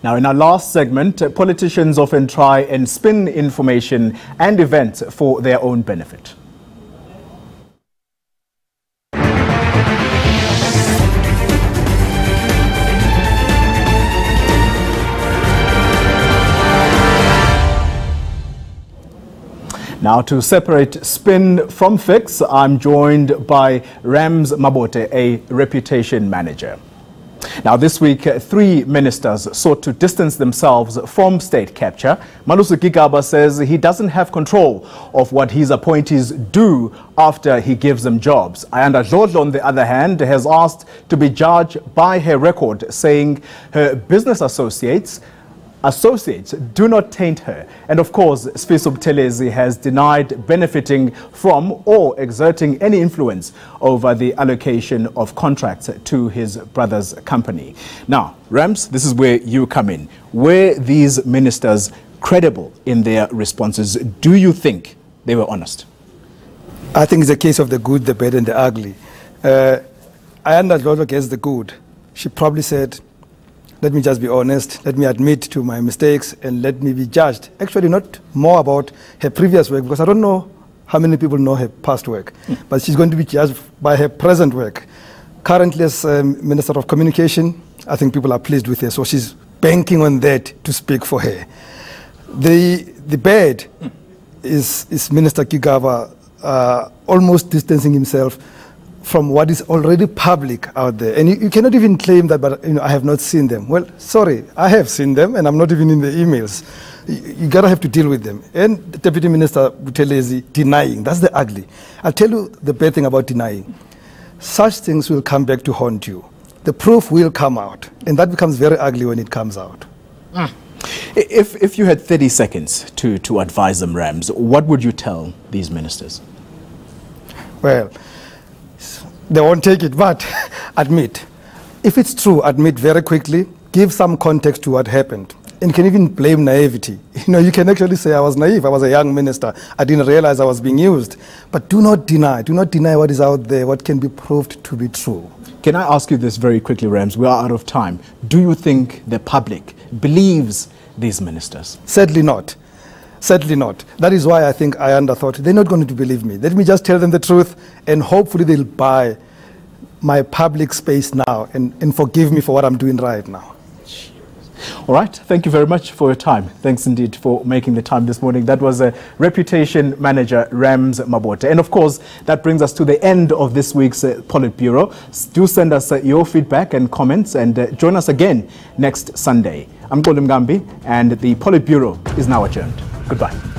Now, in our last segment, politicians often try and spin information and events for their own benefit. Now, to separate spin from fix, I'm joined by Mabote, a reputation manager. Now, this week, 3 ministers sought to distance themselves from state capture. Malusi Gigaba says he doesn't have control of what his appointees do after he gives them jobs. Ayanda Dlodlo, on the other hand, has asked to be judged by her record, saying her business associates do not taint her. And of course, Sfiso Buthelezi has denied benefiting from or exerting any influence over the allocation of contracts to his brother's company. Now, Rams, this is where you come in. Were these ministers credible in their responses? Do you think they were honest? I think it's a case of the good, the bad and the ugly. Ayanda Dlodlo gets the good. She probably said, let me just be honest, let me admit to my mistakes and let me be judged. Actually, not more about her previous work, because I don't know how many people know her past work, but she's going to be judged by her present work. Currently, as Minister of Communication, I think people are pleased with her, so she's banking on that to speak for her. The bad is Minister Gigaba almost distancing himself from what is already public out there. And you cannot even claim that, but I have not seen them. Well, sorry, I have seen them, and I'm not even in the emails. You gotta have to deal with them. And the Deputy Minister Buthelezi denying, that's the ugly. I'll tell you the bad thing about denying. Such things will come back to haunt you. The proof will come out, and that becomes very ugly when it comes out. If you had 30 seconds to advise them, Rams, what would you tell these ministers? Well, they won't take it, but admit. If it's true, admit very quickly, give some context to what happened. And you can even blame naivety. You can actually say, I was naive, I was a young minister, I didn't realize I was being used. But do not deny what is out there, what can be proved to be true. Can I ask you this very quickly, Rams? We are out of time. Do you think the public believes these ministers? Sadly not. Sadly not. That is why I think Ayanda thought, they're not going to believe me. Let me just tell them the truth, and hopefully they'll buy my public space now and forgive me for what I'm doing right now. All right. Thank you very much for your time. Thanks indeed for making the time this morning. That was a reputation manager, Mabote. And of course, that brings us to the end of this week's PolitBureau. Do send us your feedback and comments, and join us again next Sunday. I'm Xoli Mngambi, and the PolitBureau is now adjourned. Goodbye.